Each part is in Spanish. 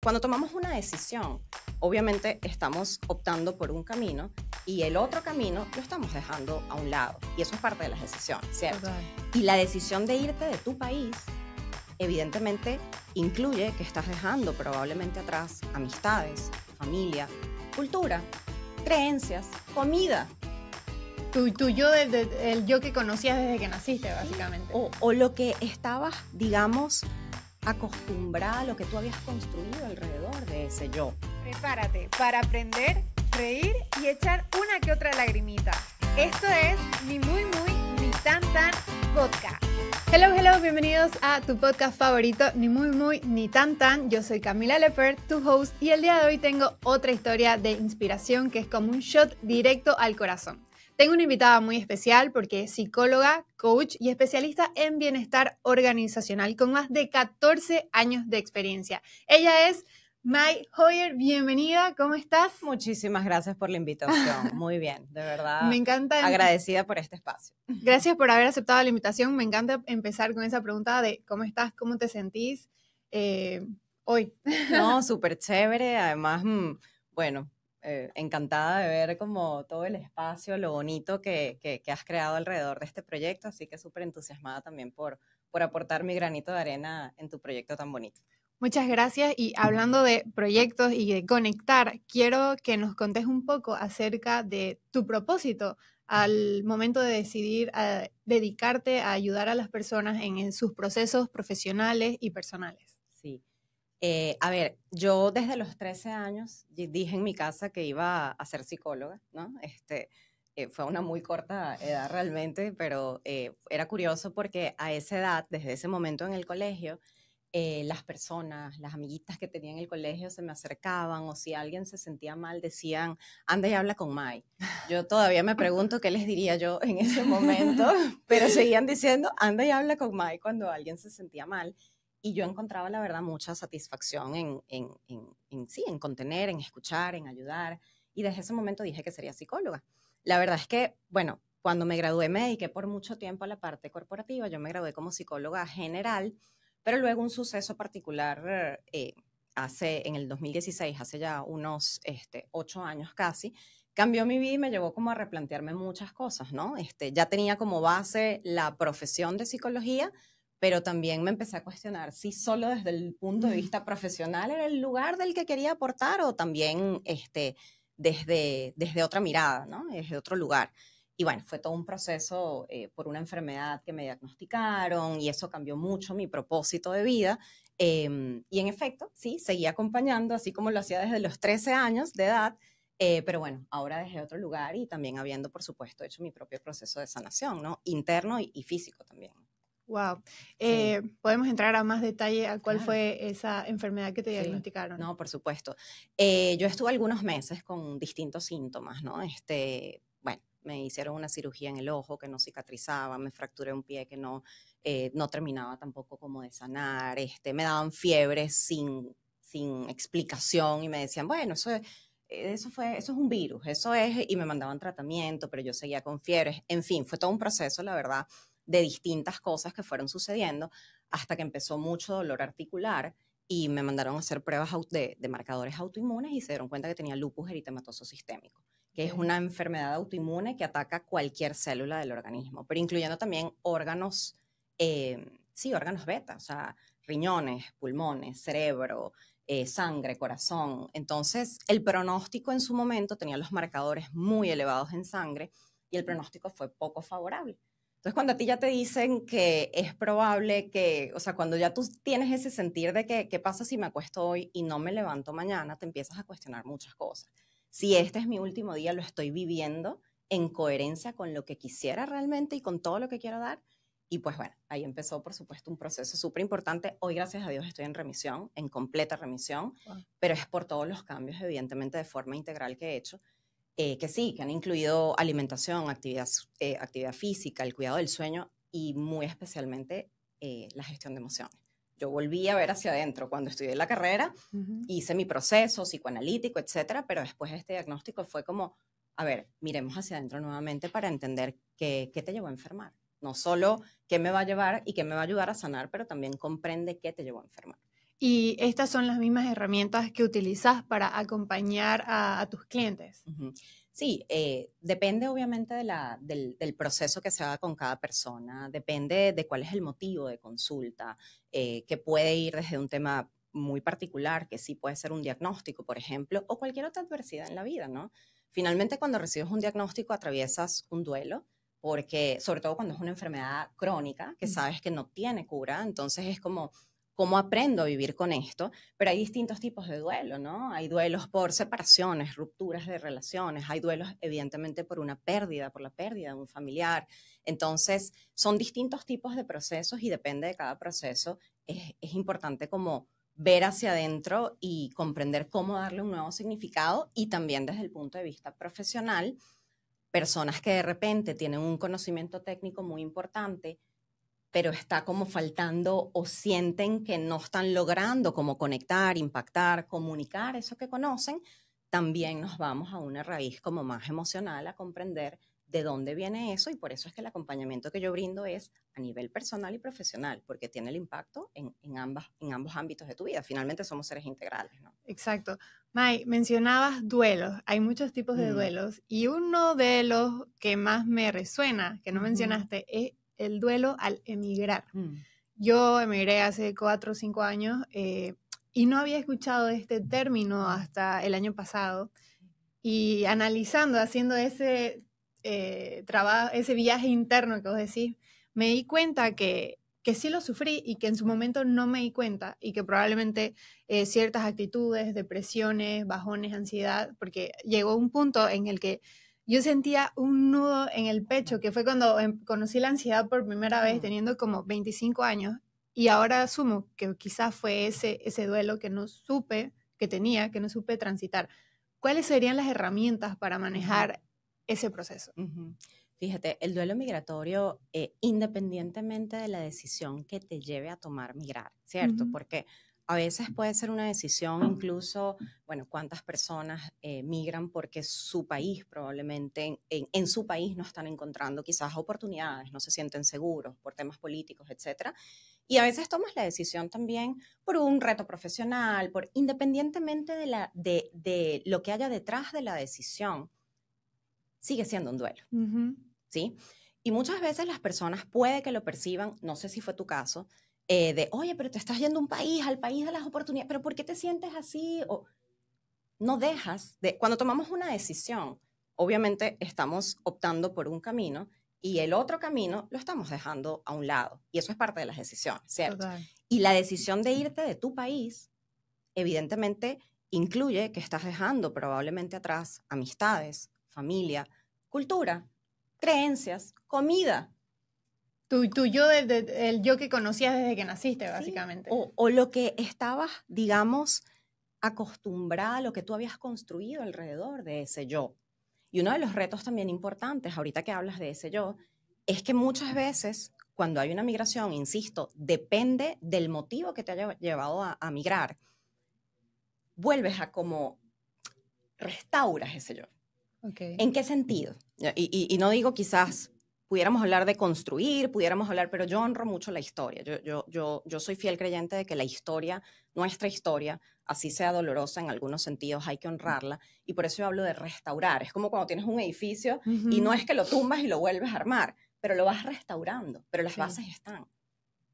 Cuando tomamos una decisión, obviamente estamos optando por un camino y el otro camino lo estamos dejando a un lado. Y eso es parte de las decisiones, ¿cierto? Total. Y la decisión de irte de tu país, evidentemente, incluye que estás dejando probablemente atrás amistades, familia, cultura, creencias, comida. Tu yo, el yo que conocías desde que naciste, básicamente. O lo que estabas, digamos, acostumbrada, lo que tú habías construido alrededor de ese yo. Prepárate para aprender, reír y echar una que otra lagrimita. Esto es Ni Muy Muy Ni Tan Tan Podcast. Hello, hello, bienvenidos a tu podcast favorito, Ni Muy Muy Ni Tan Tan. Yo soy Camila Lepert, tu host, y el día de hoy tengo otra historia de inspiración que es como un shot directo al corazón. Tengo una invitada muy especial porque es psicóloga, coach y especialista en bienestar organizacional con más de 14 años de experiencia. Ella es May Hoyer. Bienvenida, ¿cómo estás? Muchísimas gracias por la invitación. Muy bien, de verdad. Me encanta. Agradecida por este espacio. Gracias por haber aceptado la invitación. Me encanta empezar con esa pregunta de cómo estás, cómo te sentís hoy. No, súper chévere. Además, bueno, encantada de ver como todo el espacio, lo bonito que has creado alrededor de este proyecto. Así que súper entusiasmada también por aportar mi granito de arena en tu proyecto tan bonito. Muchas gracias, y hablando de proyectos y de conectar, quiero que nos contes un poco acerca de tu propósito al momento de decidir dedicarte a ayudar a las personas en sus procesos profesionales y personales. Sí. A ver, yo desde los 13 años dije en mi casa que iba a ser psicóloga, ¿no? Fue una muy corta edad realmente, pero era curioso porque a esa edad, desde ese momento en el colegio, las personas, las amiguitas que tenía en el colegio se me acercaban, o si alguien se sentía mal decían, anda y habla con May. Yo todavía me pregunto qué les diría yo en ese momento, pero seguían diciendo, anda y habla con May cuando alguien se sentía mal. Y yo encontraba, la verdad, mucha satisfacción en contener, en escuchar, en ayudar. Y desde ese momento dije que sería psicóloga. La verdad es que, bueno, cuando me gradué me dediqué por mucho tiempo a la parte corporativa. Yo me gradué como psicóloga general, pero luego un suceso particular en el 2016, hace ya unos 8 años casi, cambió mi vida y me llevó como a replantearme muchas cosas, ¿no? Ya tenía como base la profesión de psicología, pero también me empecé a cuestionar si solo desde el punto de vista profesional era el lugar del que quería aportar o también desde otra mirada, ¿no? Desde otro lugar. Y bueno, fue todo un proceso por una enfermedad que me diagnosticaron y eso cambió mucho mi propósito de vida. Y en efecto, sí, seguí acompañando, así como lo hacía desde los 13 años de edad, pero bueno, ahora desde otro lugar y también habiendo, por supuesto, hecho mi propio proceso de sanación, ¿no? Interno y físico también. Wow. Sí. ¿Podemos entrar a más detalle a cuál Claro. fue esa enfermedad que te Sí. diagnosticaron? No, por supuesto. Yo estuve algunos meses con distintos síntomas, ¿no? Bueno, me hicieron una cirugía en el ojo que no cicatrizaba, me fracturé un pie que no terminaba tampoco como de sanar, me daban fiebres sin explicación y me decían, bueno, eso es un virus, y me mandaban tratamiento, pero yo seguía con fiebres. En fin, fue todo un proceso, la verdad, de distintas cosas que fueron sucediendo hasta que empezó mucho dolor articular y me mandaron a hacer pruebas de marcadores autoinmunes y se dieron cuenta que tenía lupus eritematoso sistémico, que es una enfermedad autoinmune que ataca cualquier célula del organismo, pero incluyendo también órganos beta, o sea, riñones, pulmones, cerebro, sangre, corazón. Entonces, el pronóstico en su momento tenía los marcadores muy elevados en sangre y el pronóstico fue poco favorable. Entonces, cuando a ti ya te dicen que es probable que, o sea, cuando ya tú tienes ese sentir de que, ¿qué pasa si me acuesto hoy y no me levanto mañana? Te empiezas a cuestionar muchas cosas. Si este es mi último día, lo estoy viviendo en coherencia con lo que quisiera realmente y con todo lo que quiero dar. Y pues bueno, ahí empezó, por supuesto, un proceso súper importante. Hoy, gracias a Dios, estoy en remisión, en completa remisión, pero es por todos los cambios, evidentemente, de forma integral que he hecho. Que sí, que han incluido alimentación, actividad física, el cuidado del sueño y muy especialmente la gestión de emociones. Yo volví a ver hacia adentro cuando estudié la carrera, hice mi proceso psicoanalítico, etcétera, pero después de este diagnóstico fue como, a ver, miremos hacia adentro nuevamente para entender qué te llevó a enfermar. No solo qué me va a llevar y qué me va a ayudar a sanar, pero también comprende qué te llevó a enfermar. Y estas son las mismas herramientas que utilizas para acompañar a tus clientes. Uh-huh. Sí, depende obviamente del proceso que se haga con cada persona, depende de cuál es el motivo de consulta, que puede ir desde un tema muy particular, que sí puede ser un diagnóstico, por ejemplo, o cualquier otra adversidad en la vida, ¿no? Finalmente, cuando recibes un diagnóstico, atraviesas un duelo, porque sobre todo cuando es una enfermedad crónica, que sabes que no tiene cura, entonces es como, ¿cómo aprendo a vivir con esto? Pero hay distintos tipos de duelo, ¿no? Hay duelos por separaciones, rupturas de relaciones, hay duelos evidentemente por una pérdida, por la pérdida de un familiar. Entonces, son distintos tipos de procesos y depende de cada proceso. Es importante como ver hacia adentro y comprender cómo darle un nuevo significado y también desde el punto de vista profesional, personas que de repente tienen un conocimiento técnico muy importante, pero está como faltando o sienten que no están logrando como conectar, impactar, comunicar eso que conocen, también nos vamos a una raíz como más emocional a comprender de dónde viene eso y por eso es que el acompañamiento que yo brindo es a nivel personal y profesional, porque tiene el impacto en ambos ámbitos de tu vida. Finalmente somos seres integrales, ¿no? Exacto. Mai, mencionabas duelos, hay muchos tipos de duelos y uno de los que más me resuena, que no mencionaste, es el duelo al emigrar. Yo emigré hace 4 o 5 años y no había escuchado este término hasta el año pasado y analizando, haciendo ese trabajo, ese viaje interno que vos decís, me di cuenta que sí lo sufrí y que en su momento no me di cuenta y que probablemente ciertas actitudes, depresiones, bajones, ansiedad, porque llegó un punto en el que yo sentía un nudo en el pecho, que fue cuando conocí la ansiedad por primera vez, teniendo como 25 años, y ahora asumo que quizás fue ese duelo que no supe que tenía, que no supe transitar. ¿Cuáles serían las herramientas para manejar ese proceso? Fíjate, el duelo migratorio, independientemente de la decisión que te lleve a tomar migrar, ¿cierto? Porque a veces puede ser una decisión incluso, bueno, cuántas personas migran porque su país probablemente, en su país no están encontrando quizás oportunidades, no se sienten seguros por temas políticos, etcétera. Y a veces tomas la decisión también por un reto profesional, independientemente de lo que haya detrás de la decisión, sigue siendo un duelo, ¿sí? Y muchas veces las personas puede que lo perciban, no sé si fue tu caso, oye, pero te estás yendo a un país, al país de las oportunidades, pero ¿por qué te sientes así? O no dejas cuando tomamos una decisión, obviamente estamos optando por un camino y el otro camino lo estamos dejando a un lado. Y eso es parte de las decisiones, ¿cierto? Total. Y la decisión de irte de tu país, evidentemente, incluye que estás dejando probablemente atrás amistades, familia, cultura, creencias, comida. Tu yo, el yo que conocías desde que naciste, básicamente. Sí. O lo que estabas, digamos, acostumbrada, lo que tú habías construido alrededor de ese yo. Y uno de los retos también importantes, ahorita que hablas de ese yo, es que muchas veces cuando hay una migración, insisto, depende del motivo que te haya llevado a migrar, vuelves a como restauras ese yo. Okay. ¿En qué sentido? Y no digo quizás pudiéramos hablar de construir, pudiéramos hablar, pero yo honro mucho la historia. Yo soy fiel creyente de que la historia, nuestra historia, así sea dolorosa en algunos sentidos, hay que honrarla. Y por eso yo hablo de restaurar. Es como cuando tienes un edificio y no es que lo tumbas y lo vuelves a armar, pero lo vas restaurando, pero las bases están.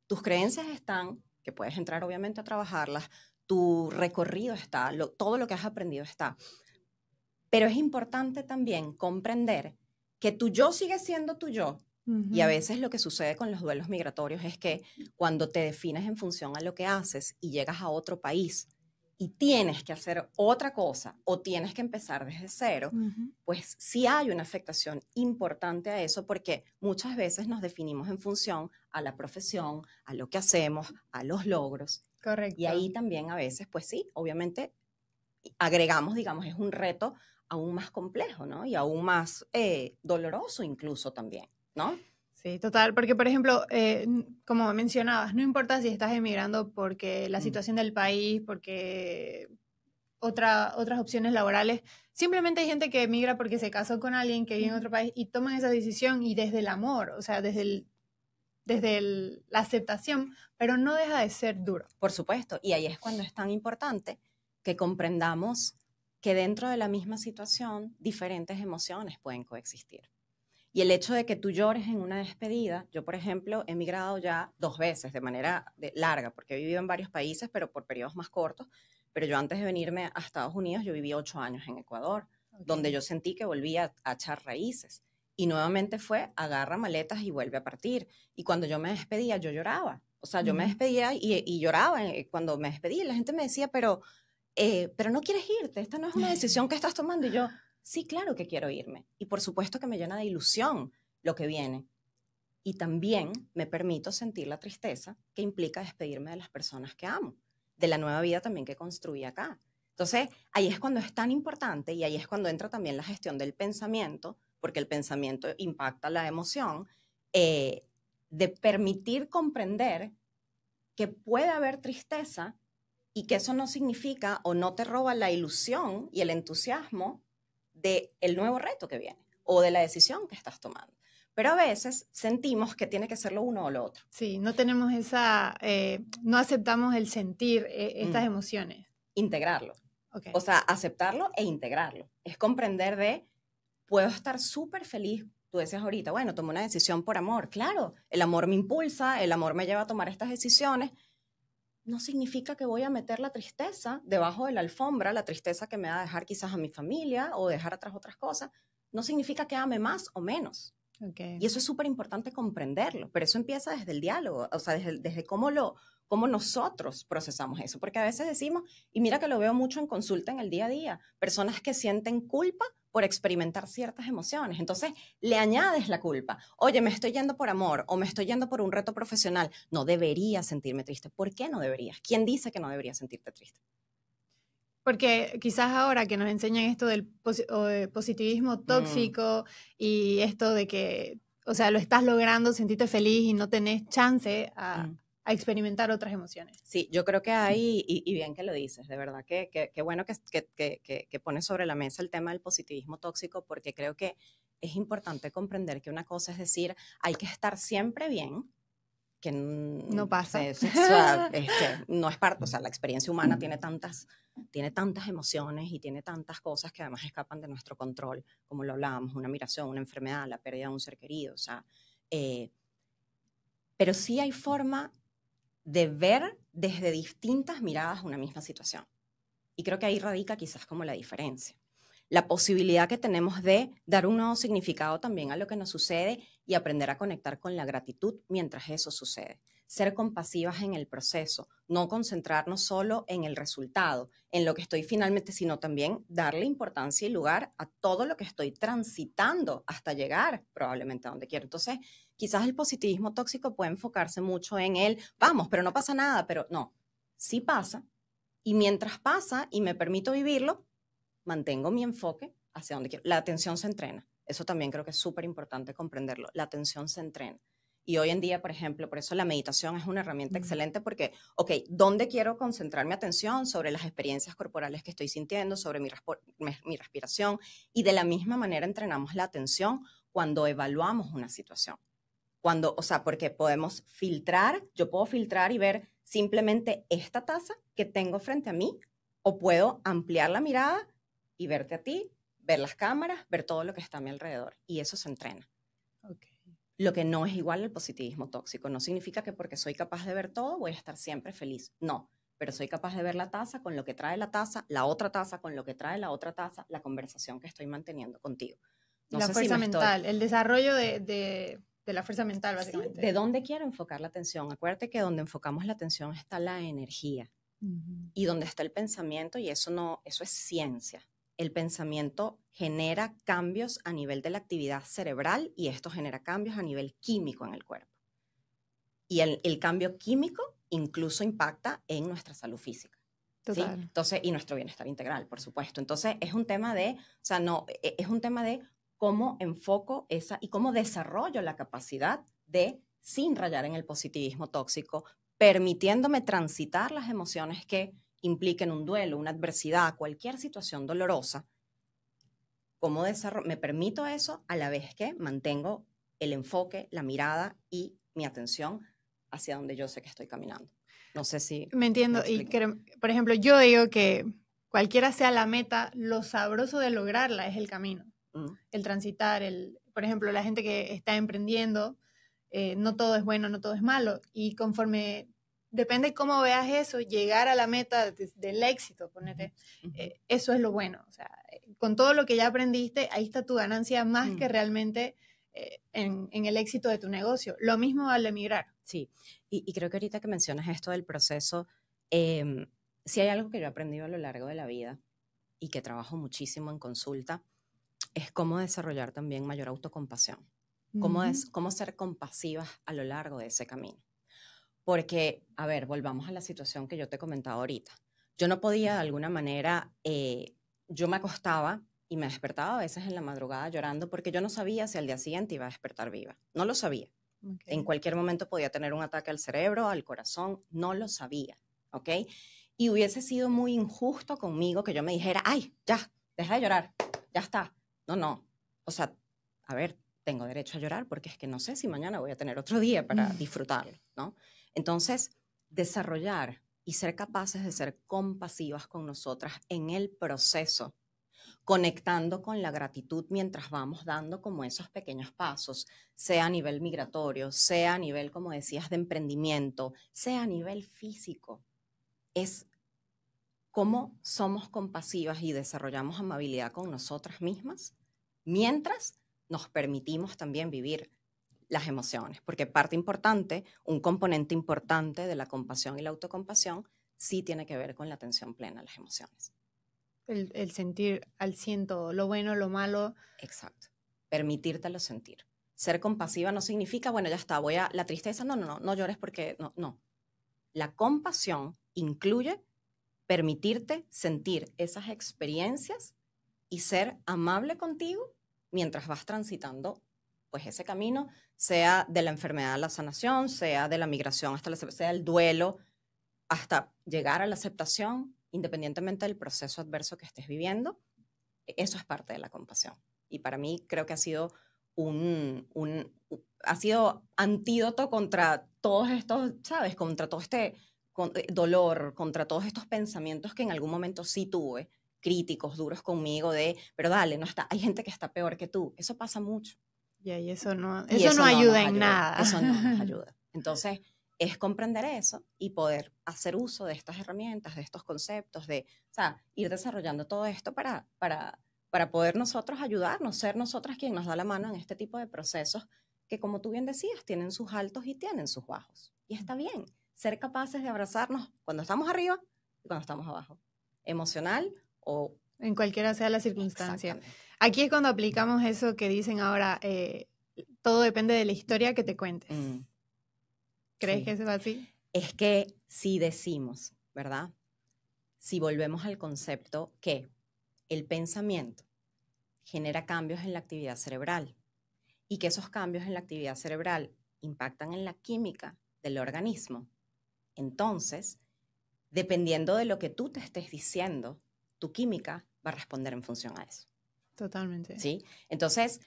Tus creencias están, que puedes entrar obviamente a trabajarlas, tu recorrido está, todo lo que has aprendido está. Pero es importante también comprender que tu yo sigue siendo tu yo. Y a veces lo que sucede con los duelos migratorios es que cuando te defines en función a lo que haces y llegas a otro país y tienes que hacer otra cosa o tienes que empezar desde cero, pues sí hay una afectación importante a eso porque muchas veces nos definimos en función a la profesión, a lo que hacemos, a los logros. Correcto. Y ahí también a veces, pues sí, obviamente agregamos, digamos, es un reto aún más complejo, ¿no? Y aún más doloroso incluso también, ¿no? Sí, total, porque por ejemplo, como mencionabas, no importa si estás emigrando porque la situación del país, porque otras opciones laborales, simplemente hay gente que emigra porque se casó con alguien que vive en otro país y toman esa decisión y desde el amor, o sea, desde desde la aceptación, pero no deja de ser duro. Por supuesto, y ahí es cuando es tan importante que comprendamos que dentro de la misma situación diferentes emociones pueden coexistir. Y el hecho de que tú llores en una despedida, yo por ejemplo he migrado ya 2 veces de manera larga, porque he vivido en varios países, pero por periodos más cortos, pero yo antes de venirme a Estados Unidos, yo viví 8 años en Ecuador, donde yo sentí que volvía a echar raíces. Y nuevamente fue, agarra maletas y vuelve a partir. Y cuando yo me despedía, yo lloraba. O sea, yo me despedía y lloraba cuando me despedía. La gente me decía, pero no quieres irte, esta no es una decisión que estás tomando. Y yo, sí, claro que quiero irme. Y por supuesto que me llena de ilusión lo que viene. Y también me permito sentir la tristeza que implica despedirme de las personas que amo, de la nueva vida también que construí acá. Entonces, ahí es cuando es tan importante y ahí es cuando entra también la gestión del pensamiento, porque el pensamiento impacta la emoción, de permitir comprender que puede haber tristeza y que eso no significa o no te roba la ilusión y el entusiasmo del nuevo reto que viene o de la decisión que estás tomando. Pero a veces sentimos que tiene que ser lo uno o lo otro. Sí, no tenemos no aceptamos el sentir estas emociones. Integrarlo. Okay. O sea, aceptarlo e integrarlo. Es comprender puedo estar súper feliz. Tú decías ahorita, bueno, tomé una decisión por amor. Claro, el amor me impulsa, el amor me lleva a tomar estas decisiones. No significa que voy a meter la tristeza debajo de la alfombra, la tristeza que me va a dejar quizás a mi familia o dejar atrás otras cosas. No significa que ame más o menos. Okay. Y eso es súper importante comprenderlo, pero eso empieza desde el diálogo, o sea, desde cómo nosotros procesamos eso, porque a veces decimos, y mira que lo veo mucho en consulta en el día a día, personas que sienten culpa por experimentar ciertas emociones, entonces le añades la culpa, oye, me estoy yendo por amor o me estoy yendo por un reto profesional, no debería sentirme triste. ¿Por qué no deberías? ¿Quién dice que no deberías sentirte triste? Porque quizás ahora que nos enseñan esto del positivismo tóxico y esto de que, o sea, lo estás logrando, sentirte feliz y no tenés chance a experimentar otras emociones. Sí, yo creo que hay, y bien que lo dices, de verdad que bueno que pones sobre la mesa el tema del positivismo tóxico, porque creo que es importante comprender que una cosa es decir, hay que estar siempre bien, que no pasa. No es parte, o sea, la experiencia humana tiene tantas emociones y tiene tantas cosas que además escapan de nuestro control, como lo hablábamos, una migración, una enfermedad, la pérdida de un ser querido, o sea, pero sí hay forma de ver desde distintas miradas una misma situación. Y creo que ahí radica quizás como la diferencia. La posibilidad que tenemos de dar un nuevo significado también a lo que nos sucede y aprender a conectar con la gratitud mientras eso sucede. Ser compasivas en el proceso, no concentrarnos solo en el resultado, en lo que estoy finalmente, sino también darle importancia y lugar a todo lo que estoy transitando hasta llegar probablemente a donde quiero. Entonces, quizás el positivismo tóxico puede enfocarse mucho en el, vamos, pero no pasa nada, pero no, sí pasa. Y mientras pasa y me permito vivirlo, mantengo mi enfoque hacia donde quiero. La atención se entrena. Eso también creo que es súper importante comprenderlo. La atención se entrena. Y hoy en día, por ejemplo, por eso la meditación es una herramienta excelente porque, ok, ¿dónde quiero concentrar mi atención? Sobre las experiencias corporales que estoy sintiendo, sobre mi respiración. Y de la misma manera entrenamos la atención cuando evaluamos una situación. O sea, porque podemos filtrar, yo puedo filtrar y ver simplemente esta taza que tengo frente a mí, o puedo ampliar la mirada y verte a ti, ver las cámaras, ver todo lo que está a mi alrededor. Y eso se entrena. Okay. Lo que no es igual al positivismo tóxico. No significa que porque soy capaz de ver todo voy a estar siempre feliz. No, pero soy capaz de ver la taza con lo que trae la taza, la otra taza con lo que trae la otra taza, la conversación que estoy manteniendo contigo. No la fuerza mental, el desarrollo de la fuerza mental, básicamente. Sí, ¿de dónde quiero enfocar la atención? Acuérdate que donde enfocamos la atención está la energía. Y donde está el pensamiento, y eso es ciencia. El pensamiento genera cambios a nivel de la actividad cerebral y esto genera cambios a nivel químico en el cuerpo. Y el cambio químico incluso impacta en nuestra salud física. Total. ¿Sí? Entonces, y nuestro bienestar integral, por supuesto. Entonces, es un tema de cómo enfoco esa y cómo desarrollo la capacidad de, sin rayar en el positivismo tóxico, permitiéndome transitar las emociones que impliquen un duelo, una adversidad, cualquier situación dolorosa. ¿Cómo me permito eso a la vez que mantengo el enfoque, la mirada y mi atención hacia donde yo sé que estoy caminando. No sé si... Me entiendo. Y por ejemplo, yo digo que cualquiera sea la meta, lo sabroso de lograrla es el camino. El transitar, por ejemplo, la gente que está emprendiendo, no todo es bueno, no todo es malo. Y conforme, depende cómo veas eso, llegar a la meta del éxito, ponete, eso es lo bueno. O sea, con todo lo que ya aprendiste, ahí está tu ganancia más que realmente en el éxito de tu negocio. Lo mismo al emigrar. Sí, y creo que ahorita que mencionas esto del proceso, si hay algo que yo he aprendido a lo largo de la vida y que trabajo muchísimo en consulta, es cómo desarrollar también mayor autocompasión. Cómo ser compasivas a lo largo de ese camino. Porque, a ver, volvamos a la situación que yo te comentaba ahorita. Yo no podía de alguna manera, yo me acostaba y me despertaba a veces en la madrugada llorando porque yo no sabía si al día siguiente iba a despertar viva. No lo sabía. Okay. En cualquier momento podía tener un ataque al cerebro, al corazón, no lo sabía, ¿ok? Y hubiese sido muy injusto conmigo que yo me dijera, ay, ya, deja de llorar, ya está. No, o sea, a ver, tengo derecho a llorar porque es que no sé si mañana voy a tener otro día para disfrutarlo, ¿no? Entonces, desarrollar y ser capaces de ser compasivas con nosotras en el proceso, conectando con la gratitud mientras vamos dando como esos pequeños pasos, sea a nivel migratorio, sea a nivel, como decías, de emprendimiento, sea a nivel físico. Es cómo somos compasivas y desarrollamos amabilidad con nosotras mismas mientras nos permitimos también vivir las emociones, porque parte importante, un componente importante de la compasión y la autocompasión sí tiene que ver con la atención plena a las emociones. El sentir al ciento lo bueno, lo malo. Exacto. Permitírtelo sentir. Ser compasiva no significa, bueno, ya está, la tristeza, no llores porque, no. La compasión incluye permitirte sentir esas experiencias y ser amable contigo mientras vas transitando pues ese camino, sea de la enfermedad a la sanación, sea de la migración hasta sea el duelo, hasta llegar a la aceptación, independientemente del proceso adverso que estés viviendo. Eso es parte de la compasión. Y para mí creo que ha sido ha sido antídoto contra todos estos, ¿sabes? Contra todo este dolor, contra todos estos pensamientos que en algún momento sí tuve, críticos, duros conmigo, pero dale, no está, hay gente que está peor que tú. Eso pasa mucho. Y eso no ayuda en nada. Eso no nos ayuda. Entonces, es comprender eso y poder hacer uso de estas herramientas, de estos conceptos, ir desarrollando todo esto para poder nosotros ayudarnos, ser nosotras quien nos da la mano en este tipo de procesos que, como tú bien decías, tienen sus altos y tienen sus bajos. Y está bien ser capaces de abrazarnos cuando estamos arriba y cuando estamos abajo, emocional o... En cualquiera sea la circunstancia. Aquí es cuando aplicamos eso que dicen ahora, todo depende de la historia que te cuentes. ¿Crees que eso va así? Es que si decimos, ¿verdad? Si volvemos al concepto que el pensamiento genera cambios en la actividad cerebral y que esos cambios en la actividad cerebral impactan en la química del organismo, entonces, dependiendo de lo que tú te estés diciendo, tu química va a responder en función a eso. Totalmente. ¿Sí? Entonces,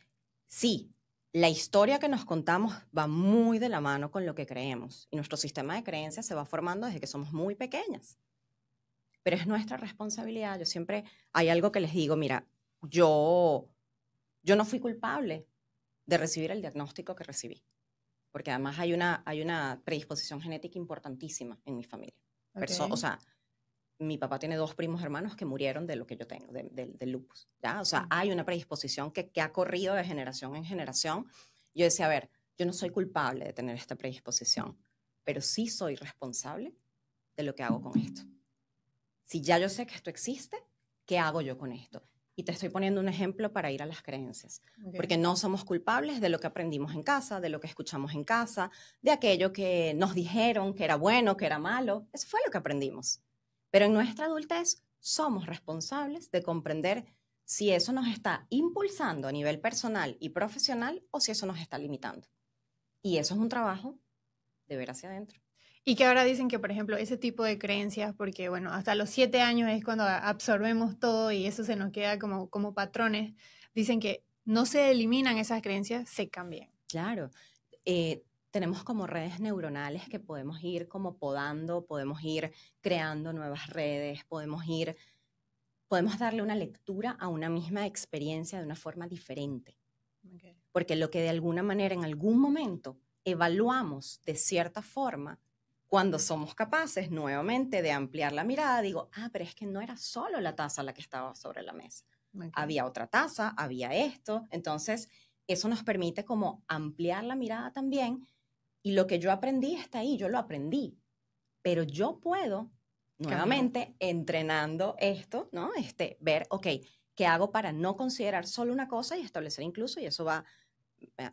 sí, la historia que nos contamos va muy de la mano con lo que creemos y nuestro sistema de creencias se va formando desde que somos muy pequeñas. Pero es nuestra responsabilidad. Yo siempre, hay algo que les digo, mira, yo no fui culpable de recibir el diagnóstico que recibí, porque además hay una predisposición genética importantísima en mi familia. Okay. O sea, mi papá tiene 2 primos hermanos que murieron de lo que yo tengo, del lupus, ¿ya? O sea, hay una predisposición que ha corrido de generación en generación. Yo decía, a ver, yo no soy culpable de tener esta predisposición, pero sí soy responsable de lo que hago con esto. Si ya yo sé que esto existe, ¿qué hago yo con esto? Y te estoy poniendo un ejemplo para ir a las creencias, porque no somos culpables de lo que aprendimos en casa, de lo que escuchamos en casa, de aquello que nos dijeron que era bueno, que era malo. Eso fue lo que aprendimos. Pero en nuestra adultez somos responsables de comprender si eso nos está impulsando a nivel personal y profesional o si eso nos está limitando. Y eso es un trabajo de ver hacia adentro. Y que ahora dicen que, por ejemplo, ese tipo de creencias, porque bueno, hasta los 7 años es cuando absorbemos todo y eso se nos queda como patrones, dicen que no se eliminan esas creencias, se cambian. Claro. tenemos como redes neuronales que podemos ir como podando, podemos ir creando nuevas redes, podemos darle una lectura a una misma experiencia de una forma diferente. Okay. Porque lo que de alguna manera en algún momento evaluamos de cierta forma, cuando somos capaces nuevamente de ampliar la mirada, digo, pero es que no era solo la taza la que estaba sobre la mesa. Okay. Había otra taza, había esto. Entonces, eso nos permite como ampliar la mirada también. Y lo que yo aprendí está ahí, yo lo aprendí. Pero yo puedo, nuevamente, entrenando esto, ¿no? Ver, ok, ¿qué hago para no considerar solo una cosa y establecer incluso? Y eso va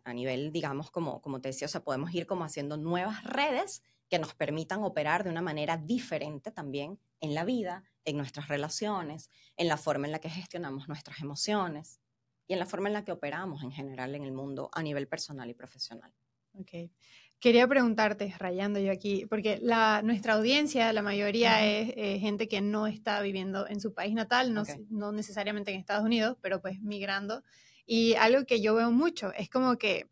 a nivel, digamos, como te decía, o sea, podemos ir como haciendo nuevas redes que nos permitan operar de una manera diferente también en la vida, en nuestras relaciones, en la forma en la que gestionamos nuestras emociones y en la forma en la que operamos en general en el mundo a nivel personal y profesional. Ok. Quería preguntarte, rayando yo aquí, porque nuestra audiencia, la mayoría es gente que no está viviendo en su país natal, no necesariamente en Estados Unidos, pero pues migrando. Y algo que yo veo mucho es como que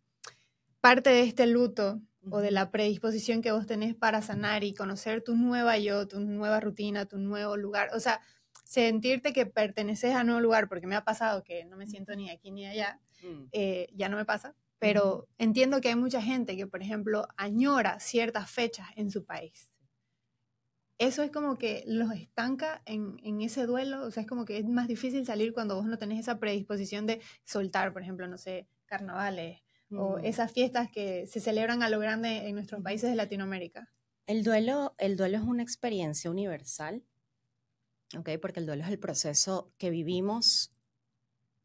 parte de este luto o de la predisposición que vos tenés para sanar y conocer tu nueva yo, tu nueva rutina, tu nuevo lugar. O sea, sentirte que perteneces a un nuevo lugar, porque me ha pasado que no me siento ni aquí ni allá, ya no me pasa. Pero entiendo que hay mucha gente que, por ejemplo, añora ciertas fechas en su país. Eso es como que los estanca en ese duelo. O sea, es como que es más difícil salir cuando vos no tenés esa predisposición de soltar, por ejemplo, no sé, carnavales o esas fiestas que se celebran a lo grande en nuestros países de Latinoamérica. El duelo es una experiencia universal, ¿okay? Porque el duelo es el proceso que vivimos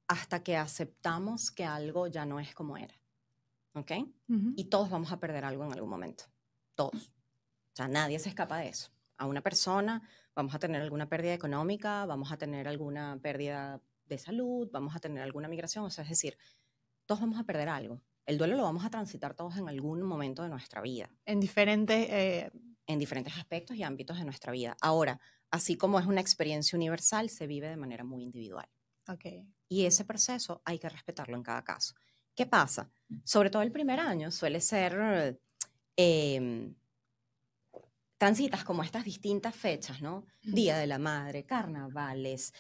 hasta que aceptamos que algo ya no es como era. ¿Ok? Y todos vamos a perder algo en algún momento. Todos. O sea, nadie se escapa de eso. A una persona vamos a tener alguna pérdida económica, vamos a tener alguna pérdida de salud, vamos a tener alguna migración. O sea, es decir, todos vamos a perder algo. El duelo lo vamos a transitar todos en algún momento de nuestra vida. En diferentes aspectos y ámbitos de nuestra vida. Ahora, así como es una experiencia universal, se vive de manera muy individual. Okay. Y ese proceso hay que respetarlo en cada caso. ¿Qué pasa? Sobre todo el primer año suele ser, transitas como estas distintas fechas, ¿no? Día de la Madre, carnavales,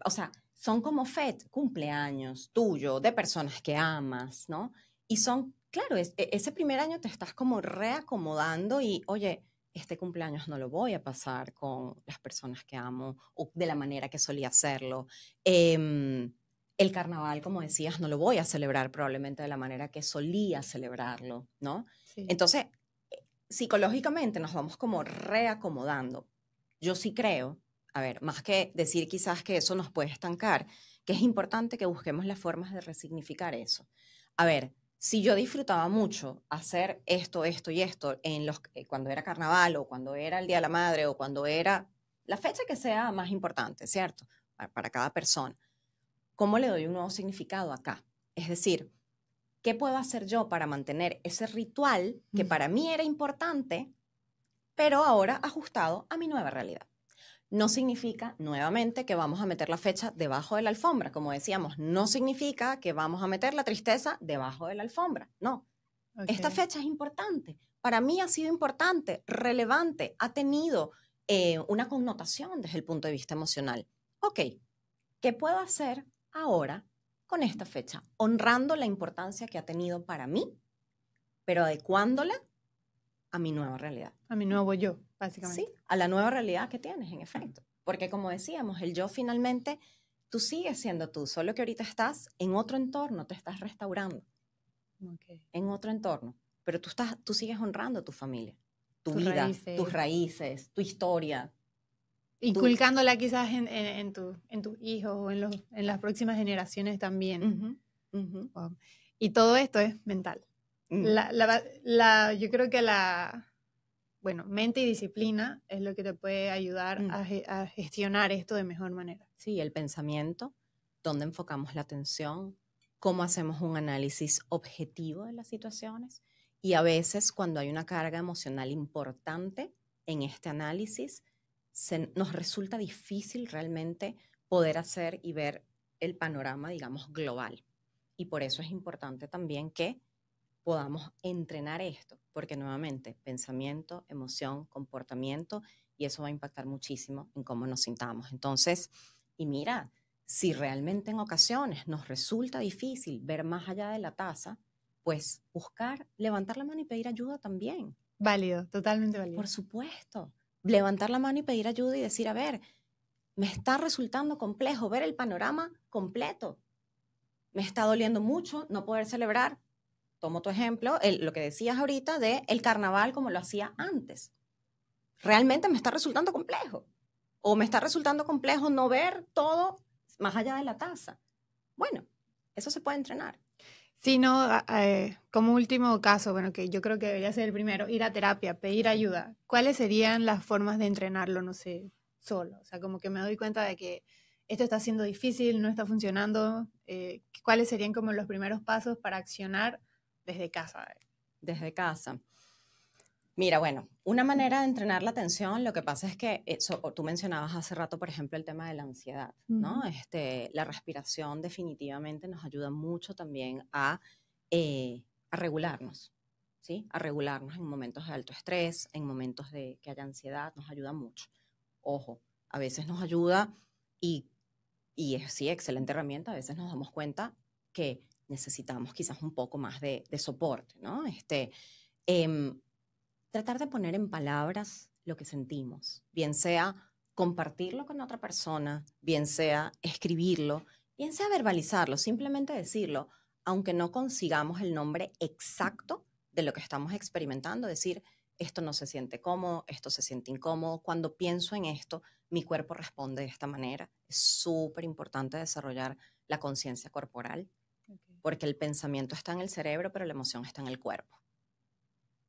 o sea, son como cumpleaños tuyo, de personas que amas, ¿no? Y son, claro, ese primer año te estás como reacomodando y, oye, este cumpleaños no lo voy a pasar con las personas que amo o de la manera que solía hacerlo. El carnaval, como decías, no lo voy a celebrar probablemente de la manera que solía celebrarlo, ¿no? Sí. Entonces, psicológicamente nos vamos como reacomodando. Yo sí creo, a ver, más que decir quizás que eso nos puede estancar, que es importante que busquemos las formas de resignificar eso. A ver, si yo disfrutaba mucho hacer esto y esto cuando era carnaval o cuando era el Día de la Madre o cuando era la fecha que sea más importante, ¿cierto? Para cada persona. ¿Cómo le doy un nuevo significado acá? Es decir, ¿qué puedo hacer yo para mantener ese ritual que para mí era importante, pero ahora ajustado a mi nueva realidad? No significa, nuevamente, que vamos a meter la fecha debajo de la alfombra. Como decíamos, no significa que vamos a meter la tristeza debajo de la alfombra. No. Okay. Esta fecha es importante. Para mí ha sido importante, relevante, ha tenido una connotación desde el punto de vista emocional. Ok, ¿qué puedo hacer ahora con esta fecha? Honrando la importancia que ha tenido para mí, pero adecuándola a mi nueva realidad. A mi nuevo yo, básicamente. Sí, a la nueva realidad que tienes, en efecto. Porque como decíamos, el yo finalmente, tú sigues siendo tú, solo que ahorita estás en otro entorno, te estás restaurando. Okay. En otro entorno. Pero tú sigues honrando tu familia, tu vida, tus raíces, tu historia. Inculcándola quizás en tus hijos o en las próximas generaciones también. Wow. Y todo esto es mental. Yo creo que mente y disciplina es lo que te puede ayudar a gestionar esto de mejor manera. Sí, el pensamiento, dónde enfocamos la atención, cómo hacemos un análisis objetivo de las situaciones. Y a veces cuando hay una carga emocional importante en este análisis, nos resulta difícil realmente poder hacer y ver el panorama, digamos, global. Y por eso es importante también que podamos entrenar esto, porque nuevamente, pensamiento, emoción, comportamiento, y eso va a impactar muchísimo en cómo nos sintamos. Entonces, y mira, si realmente en ocasiones nos resulta difícil ver más allá de la taza, pues buscar, levantar la mano y pedir ayuda también. Válido, totalmente válido. Por supuesto. Levantar la mano y pedir ayuda y decir, a ver, me está resultando complejo ver el panorama completo. Me está doliendo mucho no poder celebrar. Tomo tu ejemplo, lo que decías ahorita de el carnaval como lo hacía antes. Realmente me está resultando complejo. O me está resultando complejo no ver todo más allá de la taza. Bueno, eso se puede entrenar. Sí, no, como último caso, bueno, que yo creo que debería ser el primero, ir a terapia, pedir ayuda. ¿Cuáles serían las formas de entrenarlo, no sé, solo? O sea, como que me doy cuenta de que esto está siendo difícil, no está funcionando. ¿Cuáles serían como los primeros pasos para accionar desde casa? Desde casa. Mira, bueno, una manera de entrenar la atención, lo que pasa es que tú mencionabas hace rato, por ejemplo, el tema de la ansiedad, ¿no? La respiración definitivamente nos ayuda mucho también a regularnos, ¿sí? A regularnos en momentos de alto estrés, en momentos de que haya ansiedad, nos ayuda mucho. Ojo, a veces nos ayuda y es, sí, excelente herramienta, a veces nos damos cuenta que necesitamos quizás un poco más de soporte, ¿no? Tratar de poner en palabras lo que sentimos, bien sea compartirlo con otra persona, bien sea escribirlo, bien sea verbalizarlo, simplemente decirlo, aunque no consigamos el nombre exacto de lo que estamos experimentando, decir, esto no se siente cómodo, esto se siente incómodo, cuando pienso en esto, mi cuerpo responde de esta manera. Es súper importante desarrollar la conciencia corporal, porque el pensamiento está en el cerebro, pero la emoción está en el cuerpo.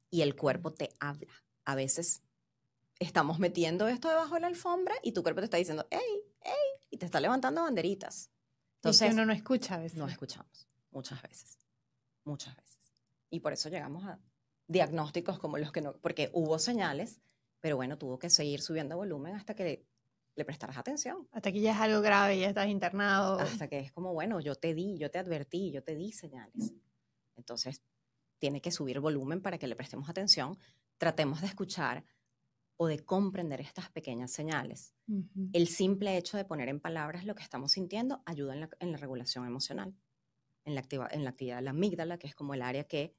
Y el cuerpo te habla. A veces estamos metiendo esto debajo de la alfombra y tu cuerpo te está diciendo, ¡ey, ey! Y te está levantando banderitas. Entonces, es que uno no escucha a veces. No escuchamos, muchas veces. Muchas veces. Y por eso llegamos a diagnósticos como los que no, porque hubo señales, pero bueno, tuvo que seguir subiendo volumen hasta que le prestaras atención. Hasta que ya es algo grave, ya estás internado. Hasta que es como, bueno, yo te advertí, yo te di señales. Entonces, tiene que subir volumen para que le prestemos atención, tratemos de escuchar o de comprender estas pequeñas señales. El simple hecho de poner en palabras lo que estamos sintiendo ayuda en la regulación emocional, en la actividad de la amígdala, que es como el área que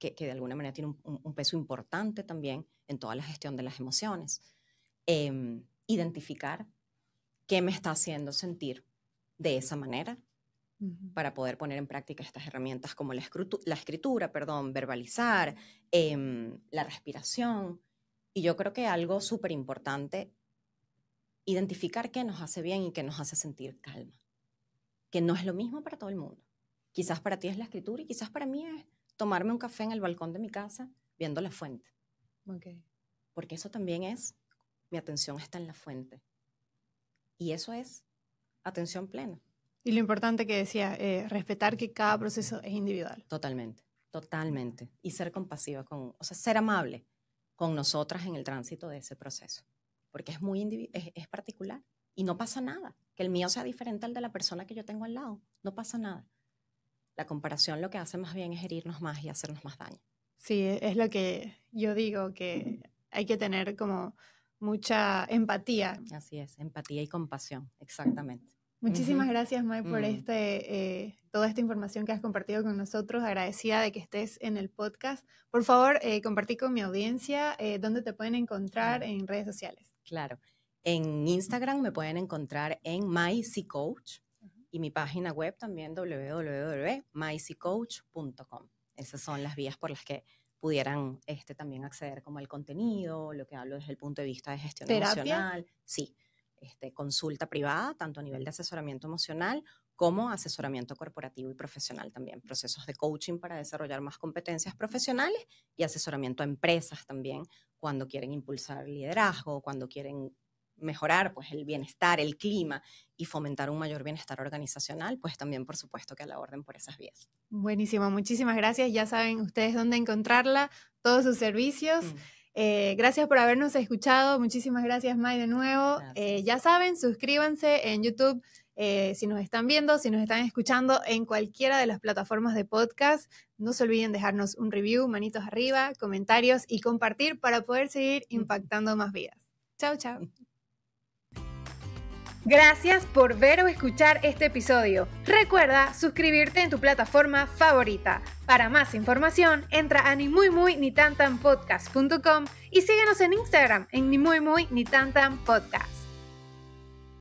de alguna manera tiene un peso importante también en toda la gestión de las emociones. Identificar qué me está haciendo sentir de esa manera, para poder poner en práctica estas herramientas como la escritura, verbalizar, la respiración. Y yo creo que algo súper importante, identificar qué nos hace bien y qué nos hace sentir calma. Que no es lo mismo para todo el mundo. Quizás para ti es la escritura y quizás para mí es tomarme un café en el balcón de mi casa viendo la fuente. Okay. Porque eso también es, mi atención está en la fuente. Y eso es atención plena. Y lo importante que decía, respetar que cada proceso es individual. Totalmente, totalmente. Y ser compasiva ser amable con nosotras en el tránsito de ese proceso. Porque es particular y no pasa nada. Que el mío sea diferente al de la persona que yo tengo al lado. No pasa nada. La comparación lo que hace más bien es herirnos más y hacernos más daño. Sí, es lo que yo digo, que hay que tener como mucha empatía. Así es, empatía y compasión, exactamente. Muchísimas gracias, Mai, por toda esta información que has compartido con nosotros. Agradecida de que estés en el podcast. Por favor, compartí con mi audiencia dónde te pueden encontrar en redes sociales. Claro. En Instagram me pueden encontrar en MyCCoach y mi página web también www.myccoach.com. Esas son las vías por las que pudieran también acceder como al contenido, lo que hablo desde el punto de vista de gestión emocional. Sí. Consulta privada, tanto a nivel de asesoramiento emocional como asesoramiento corporativo y profesional también. Procesos de coaching para desarrollar más competencias profesionales y asesoramiento a empresas también cuando quieren impulsar liderazgo, cuando quieren mejorar pues, el bienestar, el clima y fomentar un mayor bienestar organizacional, pues también por supuesto que a la orden por esas vías. Buenísimo, muchísimas gracias. Ya saben ustedes dónde encontrarla, todos sus servicios. Gracias por habernos escuchado. Muchísimas gracias, May, de nuevo. Ya saben, suscríbanse en YouTube si nos están viendo, si nos están escuchando en cualquiera de las plataformas de podcast. No se olviden dejarnos un review, manitos arriba, comentarios y compartir para poder seguir impactando más vidas. Chao, chao. Gracias por ver o escuchar este episodio. Recuerda suscribirte en tu plataforma favorita. Para más información, entra a nimuymuy-nitantanpodcast.com y síguenos en Instagram en nimuymuy-nitantanpodcast.